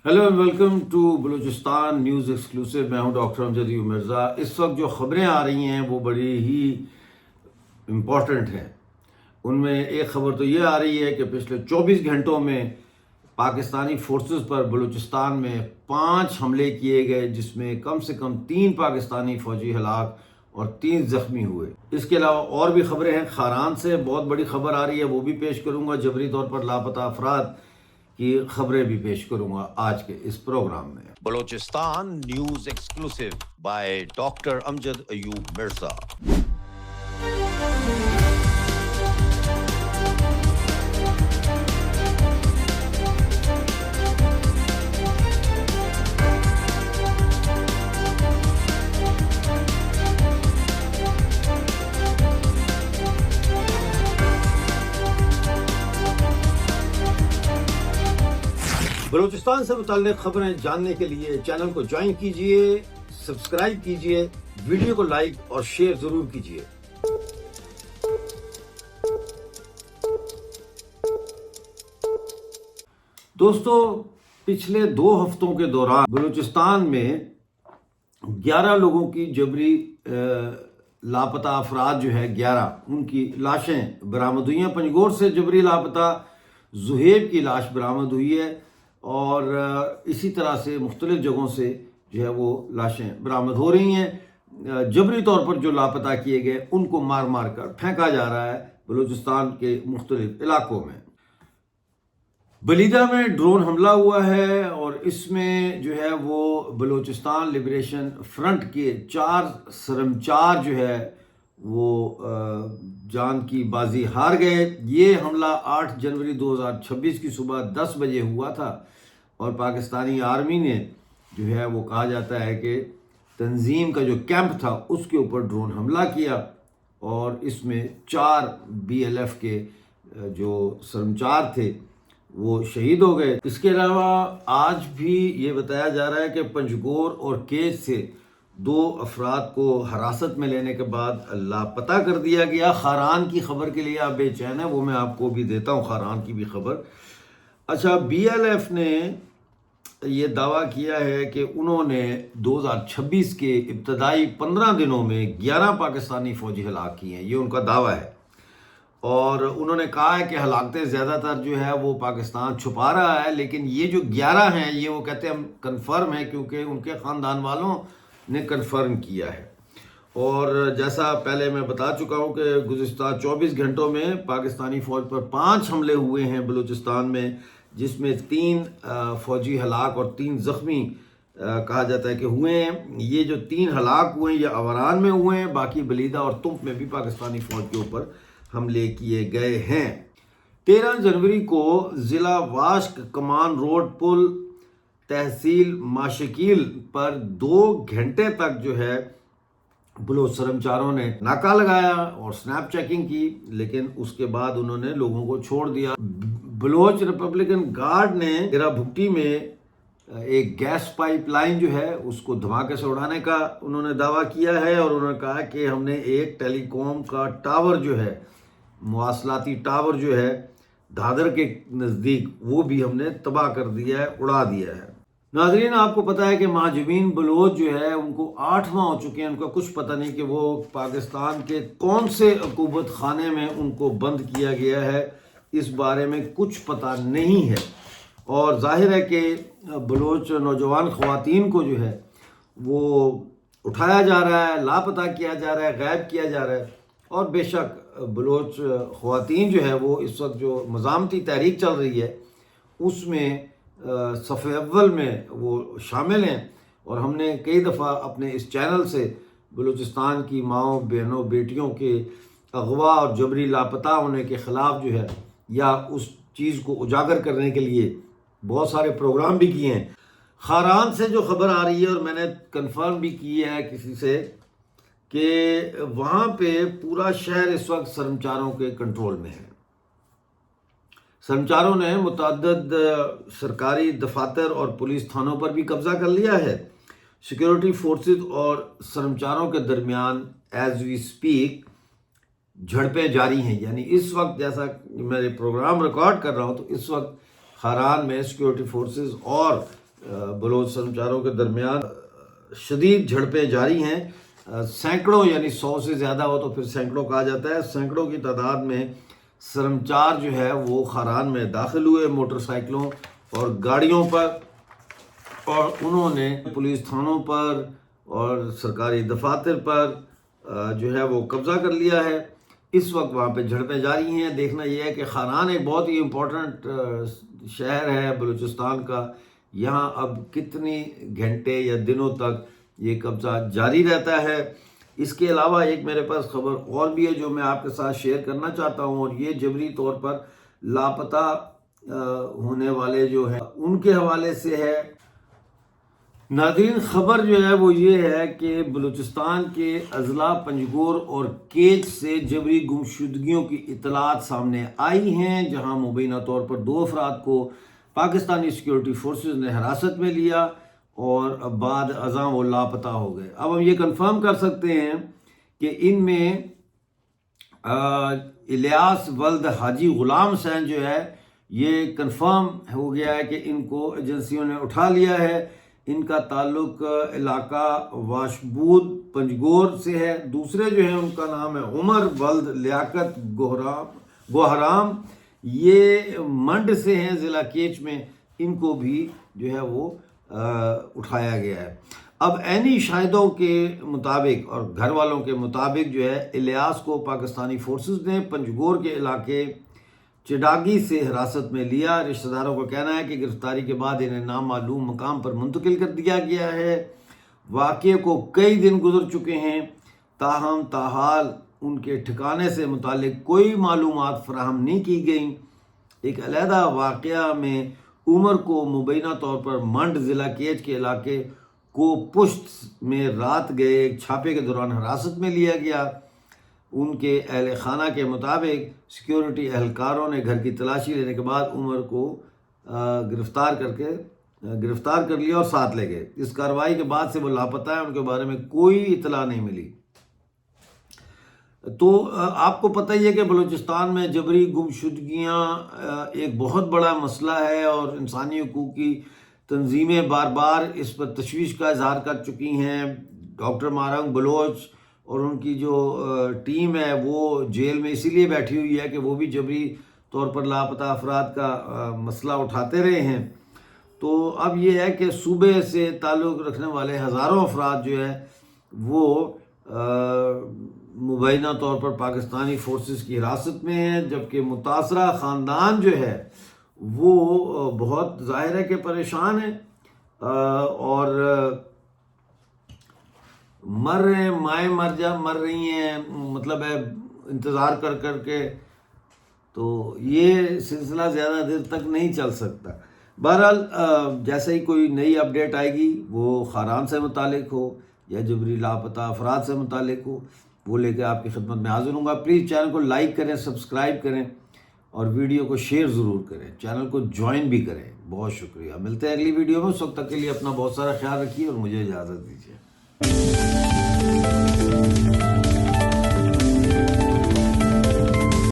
Hello and welcome to Balochistan news exclusive. मैं हूं doctor Amjad Ayub Mirza. इस वक्त जो ख़बरें आ रही हैं वो बड़ी ही इम्पॉर्टेंट हैं। उनमें एक ख़बर तो ये आ रही है कि पिछले 24 घंटों में पाकिस्तानी फोर्सेस पर बलूचिस्तान में 5 हमले किए गए, जिसमें कम से कम 3 पाकिस्तानी फ़ौजी हलाक और 3 ज़ख्मी हुए। इसके अलावा और भी ख़बरें हैं। खारान से बहुत बड़ी ख़बर आ रही है, वो भी पेश करूँगा। जबरी तौर पर लापता अफराद की खबरें भी पेश करूंगा आज के इस प्रोग्राम में। Balochistan news exclusive by doctor Amjad Ayub Mirza. Balochistan से मुताल्लिक़ खबरें जानने के लिए चैनल को ज्वाइन कीजिए, सब्सक्राइब कीजिए, वीडियो को लाइक और शेयर जरूर कीजिए। दोस्तों, पिछले 2 हफ्तों के दौरान बलूचिस्तान में 11 लोगों की जबरी लापता अफराद जो है 11 उनकी लाशें बरामद हुई हैं। पंजगोर से जबरी लापता जुहेब की लाश बरामद हुई है और इसी तरह से मुख्तलिफ जगहों से जो है वो लाशें बरामद हो रही हैं। जबरी तौर पर जो लापता किए गए उनको मार मार कर फेंका जा रहा है बलूचिस्तान के मुख्तलिफ इलाकों में। बलीदा में ड्रोन हमला हुआ है और इसमें जो है वो बलूचिस्तान लिबरेशन फ्रंट के 4 सरमचार जो है वो जान की बाजी हार गए। ये हमला 8 जनवरी 2026 की सुबह 10 बजे हुआ था और पाकिस्तानी आर्मी ने जो है वो कहा जाता है कि तंजीम का जो कैंप था उसके ऊपर ड्रोन हमला किया और इसमें 4 BLF के जो सरमचार थे वो शहीद हो गए। इसके अलावा आज भी ये बताया जा रहा है कि पंजगोर और केज से 2 अफराद को हिरासत में लेने के बाद लापता कर दिया गया। खारान की खबर के लिए आप बेचैन है, वो मैं आपको भी देता हूँ खारान की भी खबर। अच्छा, BLF ने ये दावा किया है कि उन्होंने 2026 के इब्तदाई 15 दिनों में 11 पाकिस्तानी फ़ौजी हलाक किए हैं, ये उनका दावा है। और उन्होंने कहा है कि हलाकतें ज़्यादातर जो है वो पाकिस्तान छुपा रहा है, लेकिन ये जो 11 हैं ये वो कहते हैं हम कन्फर्म है क्योंकि उनके ख़ानदान वालों ने कन्फर्म किया है। और जैसा पहले मैं बता चुका हूँ कि गुज़िश्ता 24 घंटों में पाकिस्तानी फ़ौज पर 5 हमले हुए हैं बलूचिस्तान में, जिसमें 3 फ़ौजी हलाक और 3 ज़ख्मी कहा जाता है कि हुए हैं। ये जो 3 हलाक हुए हैं ये अवरान में हुए हैं, बाकी बलीदा और तुंफ में भी पाकिस्तानी फ़ौज के ऊपर हमले किए गए हैं। 13 जनवरी को ज़िला वाश्क कमान रोड पुल तहसील माशकील पर 2 घंटे तक जो है बलोच सरमचारों ने नाका लगाया और स्नैप चेकिंग की, लेकिन उसके बाद उन्होंने लोगों को छोड़ दिया। बलोच रिपब्लिकन गार्ड ने डेरा भुट्टी में एक गैस पाइपलाइन जो है उसको धमाके से उड़ाने का उन्होंने दावा किया है और उन्होंने कहा कि हमने एक टेलीकॉम का टावर जो है, मवासलाती टावर जो है दादर के नज़दीक, वो भी हमने तबाह कर दिया है, उड़ा दिया है। नाज़रीन, आपको पता है कि महाजबीन बलोच जो है उनको 8 माह हो चुके हैं, उनका कुछ पता नहीं कि वो पाकिस्तान के कौन से हुकूमत खाने में उनको बंद किया गया है, इस बारे में कुछ पता नहीं है। और जाहिर है कि बलोच नौजवान ख़वातीन को जो है वो उठाया जा रहा है, लापता किया जा रहा है, गायब किया जा रहा है। और बेशक बलोच ख़वातीन जो है वो इस वक्त जो मज़ामती तहरीक चल रही है उसमें सफ़े अव्वल में वो शामिल हैं। और हमने कई दफ़ा अपने इस चैनल से बलूचिस्तान की माओ बहनों बेटियों के अगवा और जबरी लापता होने के ख़िलाफ़ जो है या उस चीज़ को उजागर करने के लिए बहुत सारे प्रोग्राम भी किए हैं। खारान से जो खबर आ रही है और मैंने कन्फर्म भी की है किसी से कि वहाँ पे पूरा शहर इस वक्त सरमचारों के कंट्रोल में है। सरमचारों ने मुतअद्दिद सरकारी दफातर और पुलिस थानों पर भी कब्जा कर लिया है। सिक्योरिटी फोर्सेस और सरमचारों के दरमियान एज वी स्पीक झड़पें जारी हैं। यानी इस वक्त जैसा मैं प्रोग्राम रिकॉर्ड कर रहा हूँ तो इस वक्त खारान में सिक्योरिटी फोर्सेस और بلوچ سرمچاروں کے درمیان شدید جھڑپیں جاری ہیں. سینکڑوں یعنی 100 سے زیادہ ہو تو پھر سینکڑوں کہا جاتا ہے. سینکڑوں کی تعداد میں سرمچار جو ہے وہ خاران میں داخل ہوئے موٹر سائیکلوں اور گاڑیوں پر, اور انہوں نے پولیس تھانوں پر اور سرکاری دفاتر پر جو ہے وہ قبضہ کر لیا ہے. اس وقت وہاں پہ جھڑپیں جاری ہیں. دیکھنا یہ ہے کہ خاران ایک بہت ہی امپورٹنٹ شہر ہے بلوچستان کا. یہاں اب کتنی گھنٹے یا دنوں تک یہ قبضہ جاری رہتا ہے. اس کے علاوہ ایک میرے پاس خبر اور بھی ہے جو میں آپ کے ساتھ شیئر کرنا چاہتا ہوں, اور یہ جبری طور پر لاپتہ ہونے والے جو ہیں ان کے حوالے سے ہے. ناظرین, خبر جو ہے وہ یہ ہے کہ بلوچستان کے اضلاع پنجگور اور کیچ سے جبری گمشدگیوں کی اطلاعات سامنے آئی ہیں, جہاں مبینہ طور پر 2 افراد کو پاکستانی سیکیورٹی فورسز نے حراست میں لیا اور بعد ازاں وہ لاپتہ ہو گئے. اب ہم یہ کنفرم کر سکتے ہیں کہ ان میں الیاس ولد حاجی غلام حسین جو ہے یہ کنفرم ہو گیا ہے کہ ان کو ایجنسیوں نے اٹھا لیا ہے. ان کا تعلق علاقہ واشبود پنجگور سے ہے. دوسرے جو ہیں ان کا نام ہے عمر ولد لیاقت گوہرام, یہ منڈ سے ہیں ضلع کیچ میں. ان کو بھی جو ہے وہ اٹھایا گیا ہے. اب عینی شاہدوں کے مطابق اور گھر والوں کے مطابق جو ہے الیاس کو پاکستانی فورسز نے پنجگور کے علاقے چڈاگی سے حراست میں لیا. رشتہ داروں کا کہنا ہے کہ گرفتاری کے بعد انہیں نامعلوم مقام پر منتقل کر دیا گیا ہے. واقعے کو کئی دن گزر چکے ہیں, تاہم تاحال ان کے ٹھکانے سے متعلق کوئی معلومات فراہم نہیں کی گئیں. ایک علیحدہ واقعہ میں عمر کو مبینہ طور پر منڈ ضلع کیچ کے علاقے کو پشت میں رات گئے ایک چھاپے کے دوران حراست میں لیا گیا. ان کے اہل خانہ کے مطابق سیکیورٹی اہلکاروں نے گھر کی تلاشی لینے کے بعد عمر کو گرفتار کر لیا اور ساتھ لے گئے. اس کارروائی کے بعد سے وہ لاپتہ ہیں, ان کے بارے میں کوئی اطلاع نہیں ملی. تو آپ کو پتہ ہی ہے کہ بلوچستان میں جبری گمشدگیاں ایک بہت بڑا مسئلہ ہے, اور انسانی حقوق کی تنظیمیں بار بار اس پر تشویش کا اظہار کر چکی ہیں. ڈاکٹر مارنگ بلوچ اور ان کی جو ٹیم ہے وہ جیل میں اسی لیے بیٹھی ہوئی ہے کہ وہ بھی جبری طور پر لاپتہ افراد کا مسئلہ اٹھاتے رہے ہیں. تو اب یہ ہے کہ صوبے سے تعلق رکھنے والے ہزاروں افراد جو ہے وہ مبینہ طور پر پاکستانی فورسز کی حراست میں ہیں, جبکہ متاثرہ خاندان جو ہے وہ بہت ظاہر ہے کہ پریشان ہے اور مر رہے ہیں. مائیں مر رہی ہیں, مطلب ہے انتظار کر کر کے. تو یہ سلسلہ زیادہ دیر تک نہیں چل سکتا. بہرحال جیسے ہی کوئی نئی اپڈیٹ آئے گی, وہ خاران سے متعلق ہو یا جبری لاپتہ افراد سے متعلق ہو, وہ لے کے آپ کی خدمت میں حاضر ہوں گا. پلیز چینل کو لائک کریں, سبسکرائب کریں اور ویڈیو کو شیئر ضرور کریں. چینل کو جوائن بھی کریں. بہت شکریہ. ملتے ہیں اگلی ویڈیو میں. اس وقت تک کے لیے اپنا بہت سارا خیال رکھیے اور مجھے اجازت دیجیے.